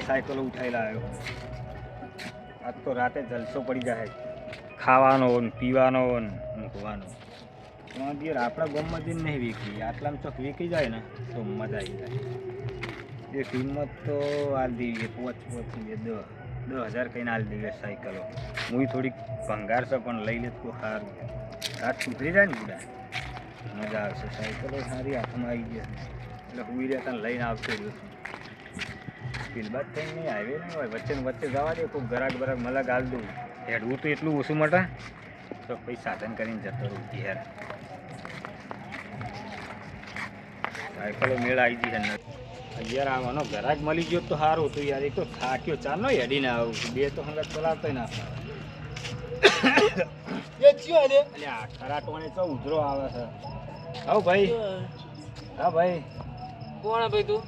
Cycle ઉઠાઈ લાવ્યો. આજ તો રાતે જલસો પડી જાય, ખાવાનો ને પીવાનો ને મૂકવાનો. પણ યાર આપણા ગામમાં જઈને નહીં વેચી, આટલામાં ચોક વેચી જાય ને તો મજા આવી જાય. એ કિંમત તો હાલ દેવી 10,000 કહીને હાલ દેવી સાયકલો. હું થોડીક ભંગાર છે પણ લઈ લે તો સારું, રાત સુધરી જાય ને બુડા મજા આવશે. સાયકલો સારી હાથમાં આવી ગયા એટલે હું તને લઈને આવતો રહ્યો છું. પીલબાદ થઈને નહીં હાઈવે નહીં હોય, વચ્ચે ને વચ્ચે જવા દે કોઈ ગરાક બરાક મલક હાલ દઉં. હેડવું તો એટલું ઓછું માટે તો પછી સાધન કરીને જતો રહું યાર. સાયકલો મેળ આવી ગઈ છે યાર. આવવાનો ગરાક મળી ગયો તો સારું હતું યાર. એક તો થાક્યો, ચાલો હેડીને આવું, બે તો હંગાત ચલાવતો ના ખરાટવાણી તો ઉધરો આવે છે. હા ભાઈ, હા ભાઈ. કોણ ભાઈ તું?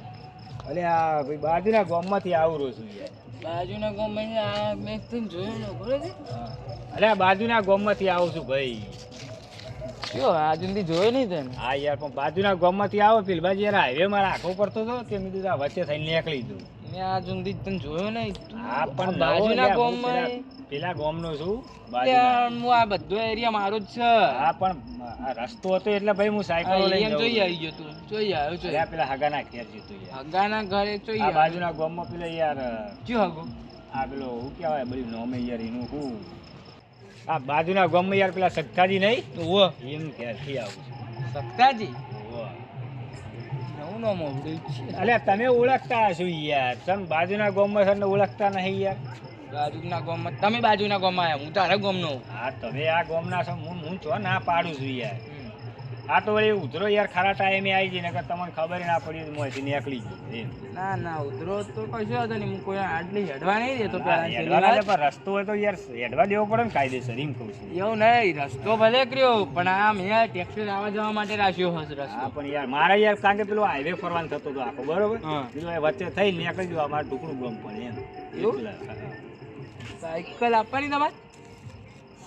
અલે આ ભાઈ બાજુના ગામમાંથી આવું રહ્યો છું યાર. બાજુના ગામમાં મેં તને જોયો ને ખબર છે? અલે આ બાજુના ગામમાંથી આવું છું ભાઈ. કયો આજુથી જોયો નહીં તને? હા યાર, પણ બાજુના ગામમાંથી આવો પેલી બાજુ યાર હાઈવે મારા આખો પડતો હતો તે મેં કીધું વચ્ચે થઈને નીકળી દઉં. મેં આજુથી તને જોયો નહીં. હા પણ બાજુના ગામમાં પેલા ગામનો છું. હું આ બધો એરિયા મારો જ છે. હા પણ આ રસ્તો હતો એટલે ભાઈ હું સાયકલ લઈને જોઈ આવી ગયો તું. જોઈ આવ્યો છે પેલા હગાના ઘેર જતો યાર. હગાના ઘરે જોઈ આ બાજુના ગામમાં પેલા યાર કયો હગો? આ પેલો શું કહેવાય બધું નોમે યાર એનું શું આ બાજુના ગામમાં યાર પેલા સખ્તાજી નહીં ઓહો એમ ઘેરથી આવું છું. સખ્તાજી? ઓહો નવું નામ આવડ્યું છે. અલ્યા તમે ઓળખતા હશો યાર. તમે બાજુના ગામમાં છો ને ઓળખતા નહીં યાર. બાજુના ગામમાં? તમે બાજુના ગામમાં આવ્યા, હું તારા ગામનો. હા તમે આ ગામના છો, હું છો ના પાડું છું યાર. આ તો વળી ઉધરો યાર ખરા ટાઈમે આવી જઈને કે તમને ખબર ના પડી મોંથી નીકળી ગયું. ના ના ઉધરો તો કશો હતો નહીં. હું કોઈ આટલી હેડવા નહીં દેતો. પણ રસ્તો હોય તો યાર હેડવા દેવો પડે ને કાયદેસર, એમ કહું છું. એવું નહીં, રસ્તો ભલે કર્યો પણ આ મેં ટેક્સી આવવા જવા માટે રાખ્યો હશે રસ્તો. હા પણ યાર મારા યાર કારણ કે પેલો હાઈવે ફરવાનું થતો હતો આખો બરોબર. પેલો વચ્ચે થઈ નીકળી ગયો અમારે ટુકડું ગમ પણ એમ. સાયકલ આપવાની તમારે?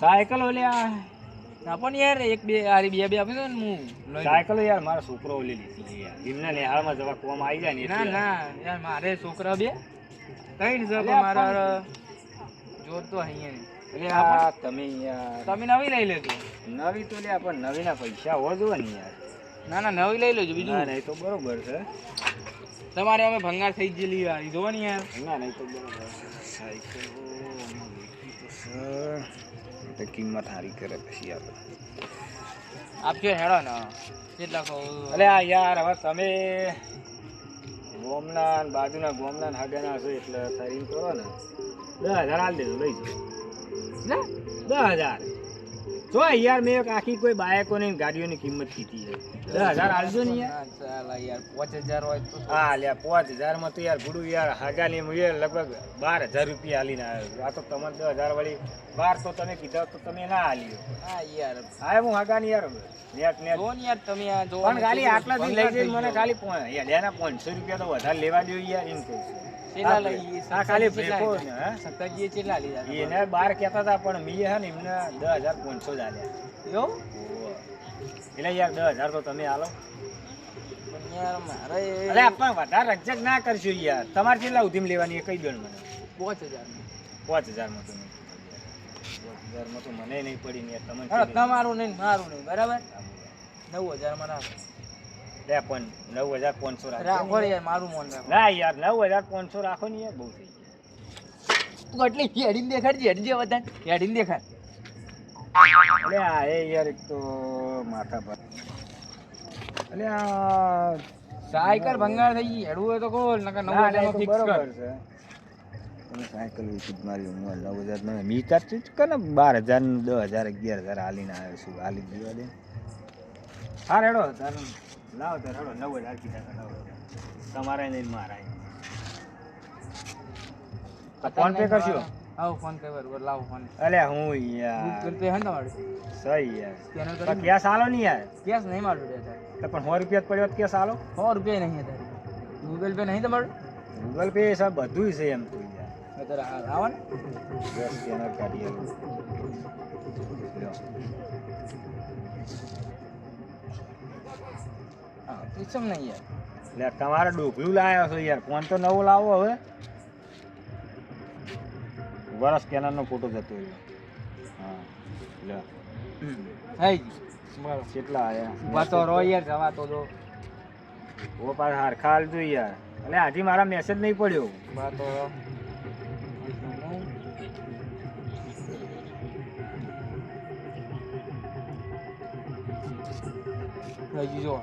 સાયકલ ઓલ્યા આપો ને યાર, એક બે આરી બે આપી દો ને. હું સાયકલ યાર મારા છોકરો ઓલી લીધી યાર. એમના નિહાળમાં જવા કોમ આવી જાય ને. ના ના યાર મારે છોકરા બે ત્રણ છે પણ મારા જોર તો અહીંયા તમે યાર તમે નવી લઈ લેજો. નવી તો લ્યા પણ નવીના પૈસા હોવા જોઈએ ને યાર. ના ના નવી લઈ લેજો. બીજું નહીં તો બરોબર છે. તમારે અમે ભંગાર થઈ ગયેલી યાર જોવો ને યાર. ના નહીં તો બરોબર. સાયકલ તો કિંમત સારી કરે પછી આપણે આપજો હેડો ને કેટલા કહો? અલે આ યાર હવે તમે ગોમના બાજુના ગોમના હાગાના હશો એટલે સારી કરો ને 10,000 હાલ દેજો લઈ જાઓ. 10,000 જો યાર મેં આખી કોઈ બાયકોની ગાડીઓની કિંમત કીધી છે. 10,000 હાલજો ને યાર. ચાલ યાર 5,000 હોય તો હા લ્યા 5,000 માં તો યાર ગુડું યાર હાગાની હું લગભગ 12,000 રૂપિયા હાલીને આવ્યો. આ તો તમને 10,000 વળી 12 તો તમે કીધા તો તમે ના હાલ્યો. હા યાર હા હું હાગાની યાર નેટ જો ને યાર તમે આ જો પણ ખાલી આટલાથી લઈ જઈને મને ખાલી યાર 500 રૂપિયા તો વધારે લેવા દો યાર એમ કહું છું. કેટલા લઈ? હા ખાલી બ્રેકો ને હા સત્તાજી કેટલા લીધા? એને 12 કહેતા હતા પણ મેં હે ને એમને 10,500 જ આલ્યા. એવું? એટલે યાર 10,000 તો તમે આલો. પણ યાર મારે અરે પણ વધારે રજક ના કરશો યાર. તમારે કેટલા ઉધીમ લેવાની એ કહી દો ને મને. 5,000 માં તો 5,000 માં તો મને નહીં પડી ને તમને તમારું નહીં મારું નહીં બરાબર. 9,000 માં રાખો. લે પણ 9,500 રાખો યાર મારું મન રાખો. ના યાર 9,500 રાખો ને યાર બહુ થઈ તું એટલી હેડીને દેખાડજે હેડજે વધારે હેડીને દેખાડ. અલે આ એ યાર એક તો માથા પર. અલે આ સાયકલ ભંગાર થઈ ગઈ હેડવું હોય તો કોલ નકર 9,000 માં ફિક્સ કર. છે તમે સાયકલ વિશે મારી ઉંમર 9,000 નો મી કાચી કે ને 12,000 10,000 11,000 હાલીને આવ્યો છું. હાલી દીવા દે. હા રેડો તારું લાવો તો રેડો 9,000 કીધા લાવો. તમારે નહીં મારા. ફોન પે કરશો? આવો ફોન પે બરોબર લાવો ફોન. અલે હું યાર ગૂગલ પે હે તમારું? સહી યાર. સ્કેનર તો કરી કેસ આલો ને યાર. કેસ નહીં મારું દેતા. તો પણ 100 રૂપિયા પડ્યો તો કેસ આલો. 100 રૂપિયા નહીં હતા. ગૂગલ પે નહીં તમારું? ગૂગલ પે સબ બધું છે એમ તો યાર. અત્યારે આવો ને બસ સ્કેનર કાઢી આલો. હા પૂછમ નહીં યાર. એટલે તમારે ડોકલું લાવ્યો છો યાર. ફોન તો નવો લાવો હવે. વરસ કેનારનો ફોટો જતો રહ્યો. હા લે થઈ ગયું બરાબર. કેટલા આયા ઉભા તો રહો યાર, જવા તો દો. ઓ પાછ હારખા હાલજો યાર. એટલે આજે મારા મેસેજ નહીં પડ્યો. ઉભા તો રહો. હજી જો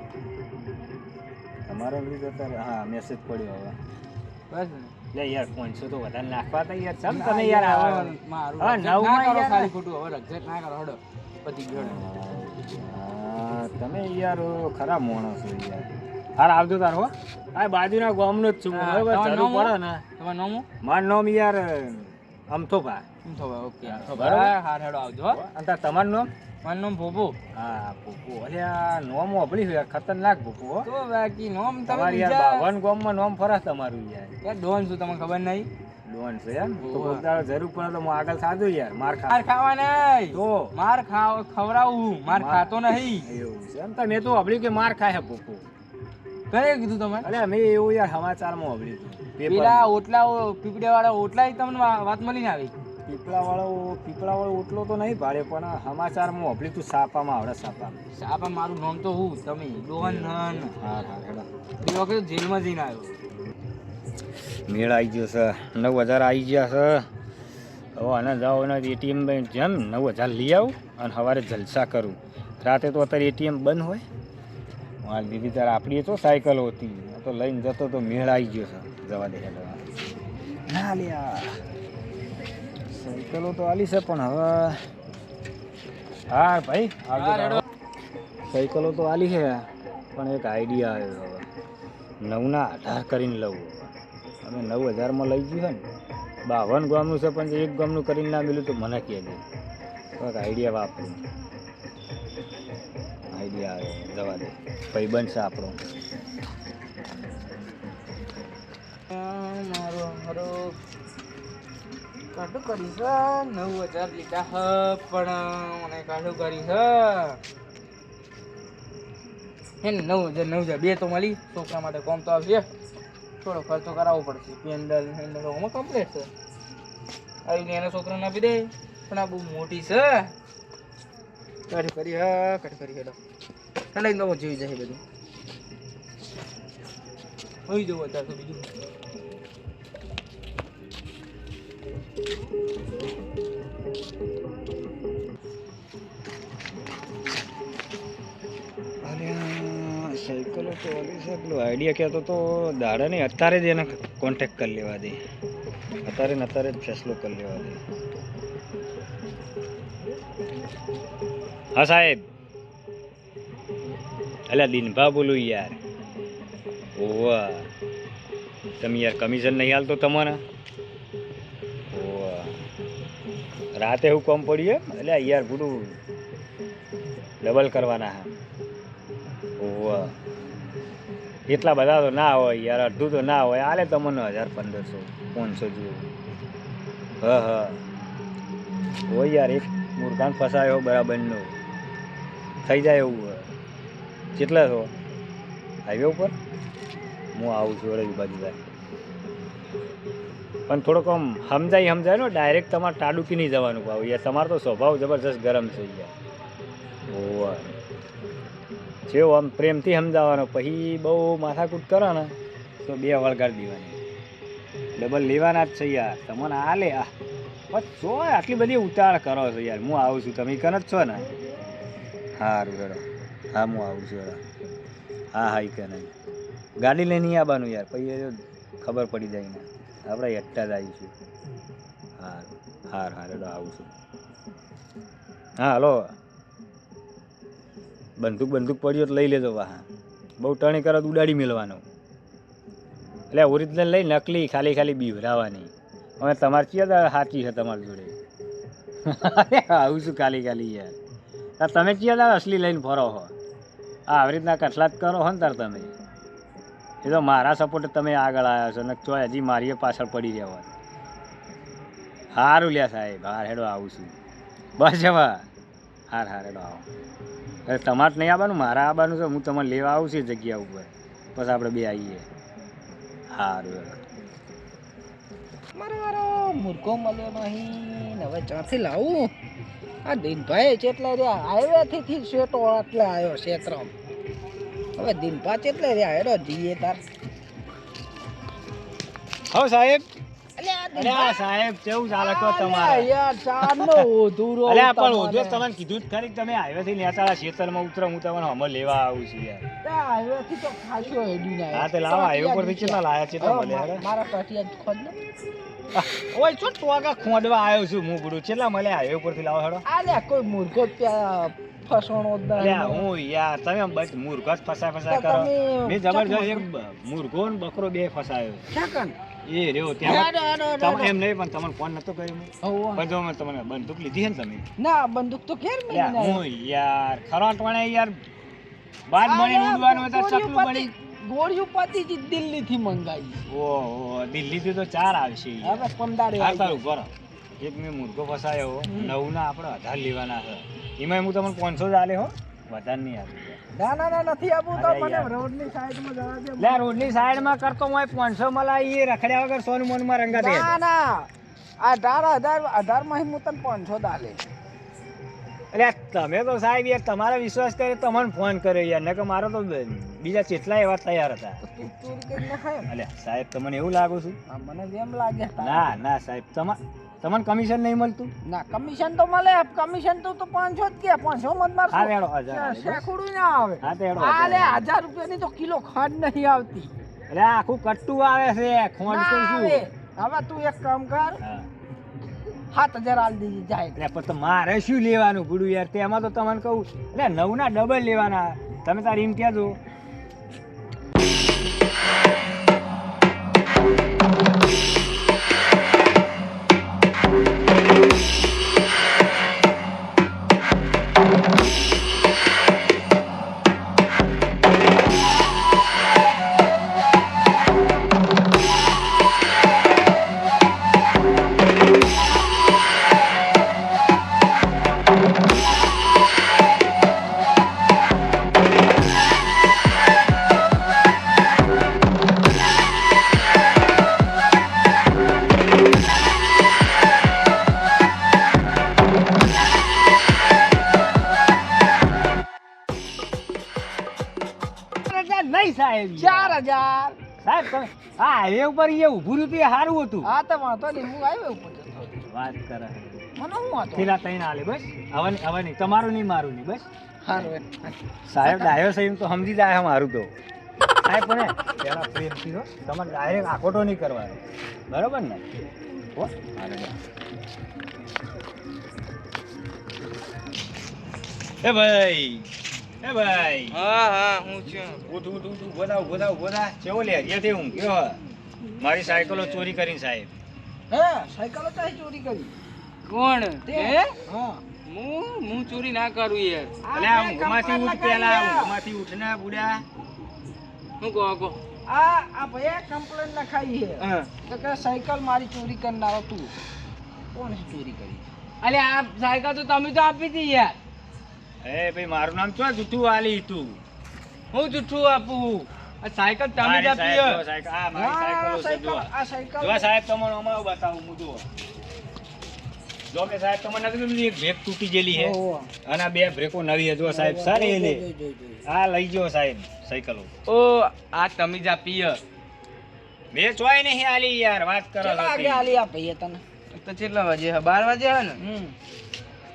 તમારે એમની જતા રહે. હા મેસેજ પડ્યો હવે. બસ ને. લે યાર 500 તો વધારે નાખવા તા યાર. ચમ તમે યાર આવા. મારું હા, રક્ષક ના નવમાં કરો યાર. ખાલી ખોટું હવે રક્ષક ના કરો હડો પતી ગયો હડો. હા, તમે યાર ખરા માણસ છો યાર. હાર આવજો તાર હો. આ બાજુના ગામનો જ છું હું. હા, બરાબર તમારું જરૂર નામ પડે ને. તમારું નામ હું? મારું નામ યાર અમથોભા. શું થવા? ઓકે બરાબર. હા હાર હેડો આવજો હો. અને તાર તમારું નામ? મારું નામ ભોપો. હા પોપો. અરે આ નામ વાપર્યું યાર ખતરનાક પોપો હો. તો બાકી નામ તમે તમારી યાર બીજા 52 ગામમાં નામ ફરસ તમારું યાર. યાર ડોન શું તમને ખબર નહીં? ડોન છે એમ તો ઓહો. કોક દાડો જરૂર પડે તો હું આગળ સાજો યાર માર ખા. માર ખાવા નહીં. તો માર ખવડાવું માર ખાતો નહીં. એવું છે એમ તો મેં તો સાંભળ્યું કે માર ખાય પોપો. કઈ કીધું તમે? અરે મેં એવું યાર સમાચારમાં સાંભળ્યું હતું. પેલા ઓટલા પીપળે વાળા ઓટલા તમને વાત મળીને આવી. પીપળાવાળો ઓટલો તો નહીં ભાડે પણ સમાચારમાં સાંભળ્યું તું સાપામાં આવડે સાપામાં. સાપા મારું નામ તો હું તમે ડોહન નન. હા હા હેડો. એ વખતે જેલમાં જઈને આવ્યો. મેળ આવી ગયો છે 9000 આવી ગયા છે. હવે આને જાઓ ને એટીએમ જેમ 9000 લઈ આવું અને સવારે જલસા કરું. રાતે તો અત્યારે એટીએમ બંધ હોય. માલ દીદી તારે આપણી તો સાયકલ હતી તો લઈને જતો તો મેળ આવી ગયો છે. જવા દે હેડો. ના લ્યા સાયકલો તો આલી છે પણ હવે હા ભાઈ હા, હેડો. સાયકલો તો આલી છે પણ એક આઈડિયા આવ્યો હવે 9 ના 18 કરીને લઉં. અમે 9000માં લઈ ગયું છે ને 52 ગામનું છે પણ એક ગામનું કરીને ના મળ્યું તો મને કહેજે. કંઈક આઈડિયા વાપરું. આઈડિયા આવ્યો જવા દે ભાઈ બનશે આપણો. મારો હરો કાઢું કરી છે 9000 લીધા હ પણ મને કાઢું કરી છે હે ને 9000 બે તો મળી. છોકરા માટે કોમ તો આવશે. થોડો ખર્ચો કરાવવો પડશે. પેન્ડલ હેન્ડલ હોમાં કમ્પ્લીટ છે. આવીને એના છોકરાને આપી દે પણ આ બહુ મોટી છે. કાઢી કરી હા કાઢી કરી હેડો ઠંડાઈ નવો જોઈ જાય બધું હોઈ જવું અત્યારે તો બીજું. સાયકલો તો ઓલી છે પેલો આઈડિયા કહેતો તો દાડે નહીં અત્યારે જ એને કોન્ટેક્ટ કરી લેવા દે. અત્યારે ને અત્યારે જ ફેસલો કરી લેવા દે. હા સાહેબ અલ્યા દિનભા બોલું યાર. ઓવા તમે યાર કમિશન નહીં હાલતો તમને? ઓવા રાતે એવું કોમ પડ્યું એટલે યાર પૂરું ડબલ કરવાના હા. ઓવા એટલા બધા તો ના હોય યાર. અડધું તો ના હોય. આલે તમને 1000 1500 500 જેવું. હા હા હોય યાર. એક મુર્ગાન ફસાયો બરાબરનો થઈ જાય એવું હોય. કેટલા છો હાઈવે ઉપર? હું આવું છું અરે બાજુ જાય પણ થોડોક આમ સમજાય ને. ડાયરેક્ટ તમારે ટાડુકી નહીં જવાનું ભાવ યાર. તમારો તો સ્વભાવ જબરજસ્ત ગરમ છે યાર. ઓવા છે આમ પ્રેમથી સમજાવવાનો. પછી બહુ માથાકૂટ કરો ને તો 2 વળગાડી દેવાની. ડબલ લેવાના જ છે યાર. તમને આ લે આ બસ જો આટલી બધી ઉતાળ કરો છો યાર. હું આવું છું. તમે કન જ છો ને? સારું હેડો. હા હું આવું છું હેડો. હા હા કે નહીં ગાડી લઈને નહીં આવવાનું યાર. પછી ખબર પડી જાય ને આપણે એકટા જ આવીશું. હા હાર હાર હેડો આવું છું. હા હલો બંદૂક પડ્યો તો લઈ લેજો વાહ. બહુ ટણી કરો તો ઉડાડી મેળવાનો. એટલે ઓરિજિનલ લઈ નકલી ખાલી બીવરાવાની. હવે તમારે ક્યાં સાચી છે તમારી જોડે? આવું છું ખાલી યાર. તમે ક્યાં અસલી લઈને ફરો હો? આવી રીતના કટલા જ કરો હો ને તાર તમે. એ તો મારા સપોર્ટે તમે આગળ આવ્યા છો ને તો હજી મારી પાછળ પડી રહેવા. સારું લ્યા સાહેબ. હાર હેડો આવું છું. બસ જવા. હાર હેડો આવો. અરે તમારે નહીં આવવાનું મારા આવવાનું છે. હું તમારે લેવા આવું છું જગ્યા ઉપર. બસ આપણે બે આવીએ. સારું હેડો. મારો વારો મૂર્ખો મળ્યો નહીં ને હવે ચારથી લાવું આ દિનભાઈ ચેટલા રહ્યા હાઈવે થી શેટો એટલે આવ્યો ક્ષેત્રમાં હવે દિનભા ચેટલે રહ્યા હેડો જીએ તાર હો સાહેબ અલ્યા અરે આ સાહેબ કેવું ચાલે કહો તમારે યાર ચારનો ઓધુરો અરે આ પણ ઓજો તમને કીધું જ ખરી કે તમે હાઈવે થી નેતાળા ખેતરમાં ઉતરો હું તમને હમણાં લેવા આવું છું યાર હાઈવે થી તો ખાસો હેડી ના હા તે લાવો હાઈવે પરથી કેટલા લાયા છે તમે મળ્યા મારા પાટિયા ખોદ ને ઓય છો ટોકા ખોંડવા આવ્યો છું હું બડું કેટલા મળ્યા હાઈવે પરથી લાવો હેડો આલ્યા કોઈ મૂર્ખો ત્યાં ફસણો અલ્યા હું યાર તમે બસ મૂર્ખો જ ફસાય કરો મેં જબરજસ્ત એક મૂર્ખો ને બકરો બે ફસાયો ચાકન એ રહ્યો ત્યાં તમે એમ નહીં પણ તમને ફોન નતો કર્યો મેં બધો મેં તમને બંદૂક લીધી છે ને તમે ના બંદૂક તો કેર મે હું યાર ખરાટવાણે યાર બાદ બની ઉડવાનું હતા ચકલું બની ગોળીઓ પાતી દિલ્હી થી મંગાવી ઓહો દિલ્હી થી તો 4 આવશે હવે 15 આ તારું કરો એક મેં મુર્ગો ફસાયો 9 ના આપણે 18 લેવાના છે એમાં હું તમને 500 જ આલે હો વધારે નહીં આપું ના નથી આપું તો મને રોડ ની સાઈડ માં જવા દે લે રોડ ની સાઈડ માં કરતો હું 500 મલા એ રખડ્યા વગર સોનું મન માં રંગા દે ના 18 માં હું તને 500 દાલે અરે તમે તો સાહેબ યાર તમારા વિશ્વાસ કરે તમને ફોન કર્યો યાર નકર મારો તો બીજા કેટલા એવા તૈયાર હતા તું ચોરી કરીને ખાય અલ્યા સાહેબ તમને એવું લાગુ છું મને એમ લાગે ના સાહેબ તમને કમિશન નહીં મળતું ના કમિશન તો મળે કમિશન તો 500 જ કે 500 મત માર હા રેડો 1000 શેખુડી ના આવે હા તેડો આલે 1000 રૂપિયાની તો કિલો ખાંડ નહીં આવતી અરે આખું કટ્ટું આવે છે ખોંડ તો શું હવે તું એક કામ કર 7000 આલ દીધી જાય એટલે પણ તો મારે શું લેવાનું ગુડું યાર તેમાં તો તમને કહું એટલે 9 ના ડબલ લેવાના તમે તારી એમ કહેજો નહીં સાહેબ 4000 સાહેબ તમે હા એ ઉપર એ ઊભું રહ્યું તે સારું હતું હા તો વાંધો નહીં હું આવ્યો ઉપર વાત કરે મને હું વાંધો પેલા તઈને આલે બસ હવે નહીં તમારું નહીં મારું નહીં બસ સારું સાહેબ ડાયો છે એમ તો સમજી જાય મારું તો સાહેબ પણ પેલા પ્રેમથી હો તમારે ડાયરેક્ટ આકોટો નહીં કરવાનો બરોબર ને હો એ ભાઈ હા હું છું ઉઠ બોધા કેવો લે રિયાથી હું ગયો મારી સાયકલો ચોરી કરીને સાહેબ હે સાયકલો ચાહી ચોરી કરી કોણ તે હે હા હું ચોરી ના કરું યાર અલે આ ઊંઘમાંથી ઉઠ પેલા ઊંઘમાંથી ઉઠના બુડા હું કહો આ ભાઈ કમ્પ્લેન લખાઈ છે હા તો કે સાયકલ મારી ચોરી કરનારો તું કોણ ચોરી કરી અલે આ સાયકલ તો તમે તો આપી હતી યાર એ ભાઈ મારું નામ ચો જૂઠું આલી તું હું જુઠ્ઠું આપું આ સાયકલ તમે જ આપી આ મારી સાયકલો છે જો આ સાયકલ જો સાહેબ તમને અમારું બતાવું હું જુઓ જો કે સાહેબ તમને નથી કીધું એક બ્રેક તૂટી ગયેલી છે ઓહો. અને આ બે બ્રેકો નવી છે જો સાહેબ સારી લે આ લઈ ગયો સાહેબ સાયકલો ઓ આ તમે જ આપી હે. મેં ચોય નહીં આલી યાર વાત કરો ચલા છો આગે તે. આલી આ ભાઈએ તને તો કેટલા વાગે હે 12 વાગે હે ને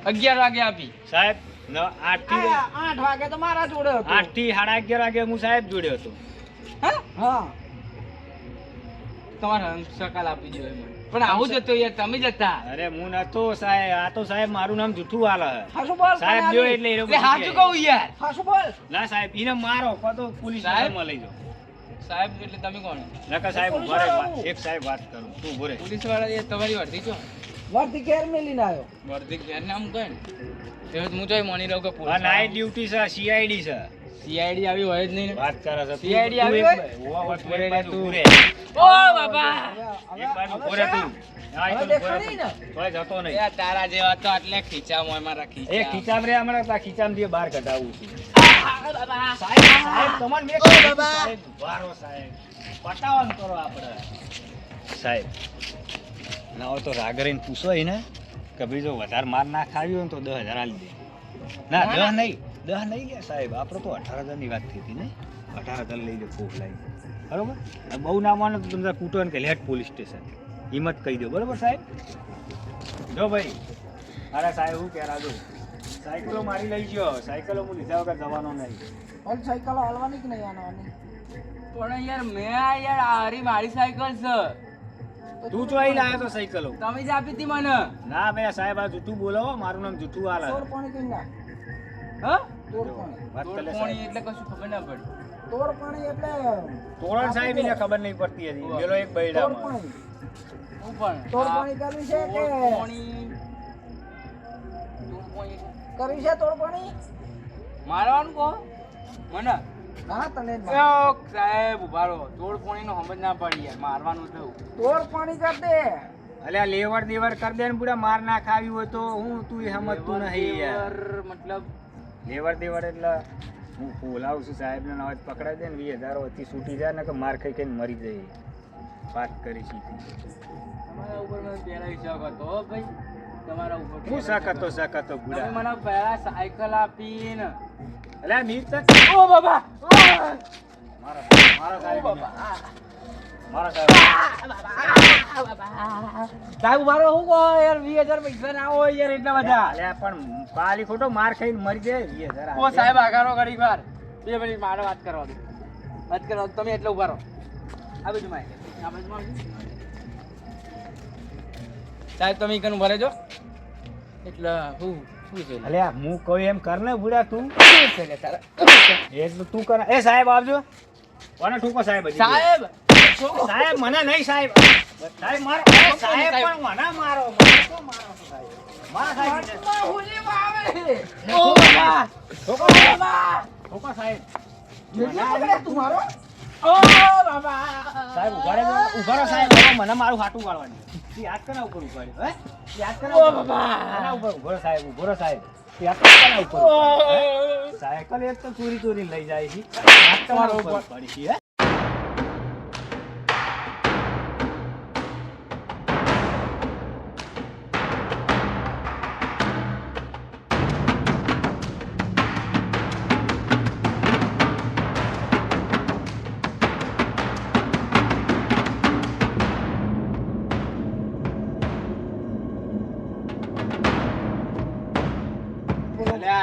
11 વાગે આપી સાહેબ 8 થી 8 વાગે તો મારા જોડે હતો 8 થી 11:30 વાગે હું સાહેબ જોડ્યો હતો હા તમારા સકાલ આપી દો મને પણ આવું જ હતો યાર તમે જ હતા અરે હું નતો સાહેબ આ તો સાહેબ મારું નામ જૂઠું આલે છે હાસુ બોલ સાહેબ જો એટલે એ એટલે સાચું કહું યાર હાસુ બોલ ના સાહેબ ઈને મારો કો તો પોલીસ સાહેબ? સ્ટેશનમાં લઈ જાઓ સાહેબ એટલે તમે કોણ નકા સાહેબ પોલીસ ઉભા રહે, વાળા એક સાહેબ વાત કરું તું ઉભો રહે. પોલીસ વાળા યાર તમારી વર્દી છો વર્દી ઘેર મેલીને આવ્યો વર્દી ઘેર નામ કઈ ને એ હું તો માની લઉં કે આ પોલીસ નાઇટ ડ્યુટી છે સીઆઈડી છે સીઆઈડી આવી હોય જ નહીં ને વાત કરે છે CID તું આવી એક હોય? ઉભા હોય, તું એક બાજુ ઊભું રહે. ઓ બાબા એક બાજુ ઊભો રહે તું. હા, એક હવે બાજુ ઊભો રહે દેખાણી તું. તોય જતો નહીં. યાર તારા જેવા તો એટલે ખીચામાં મારા ખીચા એ ખીચામ રે હમણાં તા ખીચામથી બહાર કઢાવું છું બાબા સાહેબ તમને મેં કીધું, બાબા. સાહેબ ઉભા રહો સાહેબ પટાવાનું કરો આપણે સાહેબ ના હોય તો રાગરીને પૂછો એને કે ભાઈ જો વધારે માર ના ખાવી હોય ને તો 10,000 આલી દે. ના 10 નહીં ગયા સાહેબ, આપણે તો 18,000 ની વાત થઈ હતી ને. 18,000 લઈ લો ફોક લાવી, બરોબર. બહુ ના માનો તો તમને કૂટો ને કે લેટ પોલીસ સ્ટેશન, હિંમત કહી દો, બરોબર સાહેબ. જો ભાઈ અરે સાહેબ હું કહેરા દઉં, સાયકલો મારી લઈ ગયો, સાયકલો હું લીધા વગર જવાનો નહીં. ઓલ સાયકલ હાલવાની કે નહીં આનવાની? પણ યાર મેં યાર આરી મારી સાયકલ છે. તું તો અહીં લાવ્યો તો સાયકલો? તમે જ આપી હતી મને. ના ભાઈ સાહેબ આ જૂઠું બોલો, મારું નામ જૂઠું હાલ. તોડ પાણી કઈ ના? હા તોડ પાણી. વાત તોડ કરે પોણી સાહેબ. એટલે કશું ખબર ના પડી. તોડ પાણી એટલે તોરણ સાહેબ એને ખબર નહીં પડતી હતી, પેલો એક તોડ બૈડામાં. પાણી. હું પણ તોડ પાણી કરવી છે કે તોડ પોણી કરવી છે તોડ પાણી? મારવાનું કહો મને. ના તને જ ઓ સાહેબ ઉભા રહો, તોડ પોણી નો સમજ ના પડી યાર, મારવાનું થયું. તોડ પાણી કર દે. અલ્યા લેવડ દેવડ કરી દે ને બુડા, માર ના ખાવી હોય તો હું તું એ સમજતું નહીં યાર. લેવર મતલબ લેવડ દેવડ એટલે હું બોલાવું છું સાહેબ ને અવાજ પકડાઈ દે ને 20,000 વચ્ચે છૂટી જાય ને કે માર ખાઈ ખાઈને મરી જાય. વાત કરી સીધી. તમારા ઉપર મને પહેલા વિશ્વાસ હતો હો ભાઈ, તમારા ઉપર હું શકતો તમે બુડા. મને પહેલા સાયકલ આપીને. અલ્યા મીર તક ઓ બાબા મારા સાહેબ મારા સાહેબ સાહેબ મારો શું કહો યાર, 20,000 પૈસા ના હોય યાર એટલા બધા. અલ્યા પણ કાલી ખોટો માર ખાઈને મરી જાય 20,000. ઓ સાહેબ આગારો ઘડીક વાર 2 મિનિટ મારે વાત કરવા દો, વાત કરવા દો. તમે એટલે ઉભા રહો, આ બાજુ માં આ બાજુ માં સાહેબ તમે ઈકન ભરે જો એટલે હું શું છે અલ્યા હું કહું એમ કર ને બુડા તું. શું છે લે તારા? એક તો તું કર. એ સાહેબ આવજો. કોને ઠોકો સાહેબ? હજી સાહેબ સાહેબ મને નહીં સાહેબ. સાહેબ મારો સાહેબ પણ મને મારો. મને તો મારો છો સાહેબ. મારા સાહેબ હોલીમાં આવે. ઓ બાબા ઠોકો બાબા ઠોકો સાહેબ. કેટલા પકડ્યા તું મારો? ઓ બાબા સાહેબ ઉભા રહો સાહેબ. હવે મને મારું હાટું વાળવાનું. યાદ કરા ઉપર ઉભા રહ્યો. હે યાદ કરા ઓ બાબા. આના ઉપર ઉભો રહો સાહેબ. ઉભો રહો સાહેબ. યાદ કરા ઉપર ઉભા રહો. હે? સાયકલ એક તો ચોરી લઈ જાય છે. યાદ કરા ઉપર પડી છે. હે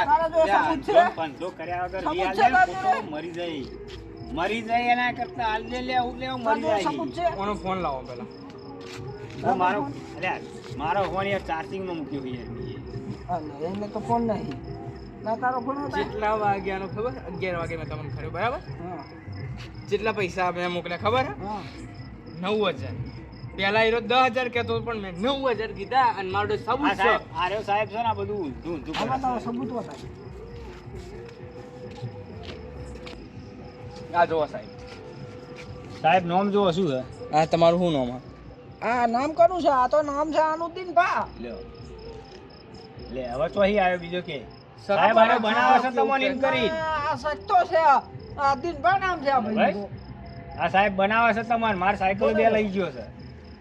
તારા જો સબૂત છે? ધંધો કર્યા વગર સબૂત વી છે આલે તારા ખોટો જોડે? મરી જાય એના કરતા હાલ લે હું લેવું મરી તારા જાય. સબૂત છે? કોનો ફોન લાવો પેલા. હું મારો ફોન યાર ચાર્જિંગ માં મૂક્યો છે યાર. અલે, એને તો ફોન નહીં. ના તારો ફોન હતો? જેટલા વાગ્યાનો ખબર 11 વાગે મેં તમને ખર્યો બરાબર, હા જેટલા પૈસા મેં મોકલ્યા ખબર હે? હા 9,000. પહેલા એરો 10,000 કહેતો હતો પણ મેં 9,000 કીધા અને મારો આ સબૂત છે. સાહેબ આર્યો સાહેબ છે ને આ બધું ઊંધું ઊંધું કરે આમાં તારો છે. સબૂત બતાય. આ જોવો સાહેબ, સાહેબ નામ જોવો શું છે? આ તમારું શું નામ? આ નામ કનું છે? આ તો નામ છે આનુદ્દીન ભા. લ્યો લે હવે તો અહીં આવ્યો બીજો કે સાહેબ આને બનાવે છે તમને એમ કરી. આ સચ્ચો છે. આ દિન ભા નામ છે આ ભાઈ. ભાઈ? આ સાહેબ બનાવે છે તમને. માર સાયકલ બે લઈ ગયો છે.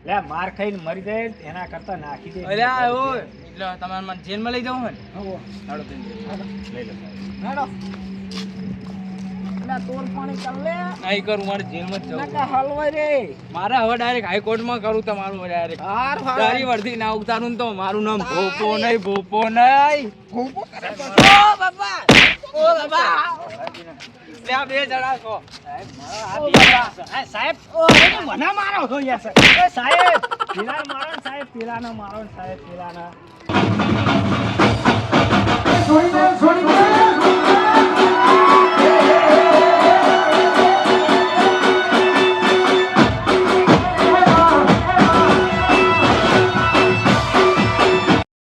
લે માર ખાઈને મરી જાય એના કરતા નાખી દે. અલ્યા ઓય એટલે તમારે મને જેલમાં લઈ જવું હે ને? હાલો લઈ લો સાહેબ. હેડો. ના તોડ પાણી કર લે. નહીં કરું, મારે જેલમાં જ જવું. નકા હલવાઈ રે. મારે હવે ડાયરેક્ટ હાઈકોર્ટમાં કરું તમારું ડાયરેક્ટ. હાર તારી વર્દી ના ઉતારું ને તો મારું નામ ભોપો નહીં, ભોપો નહીં. ભૂપો કરે તો. ઓ બાબા, ઓ બાબા, લે આ 2 જણા છો. સાહેબ તમે મને મારો છો યાર. એ સાહેબ પેલા મારો ને સાહેબ પેલાનો મારો ને સાહેબ પેલાના.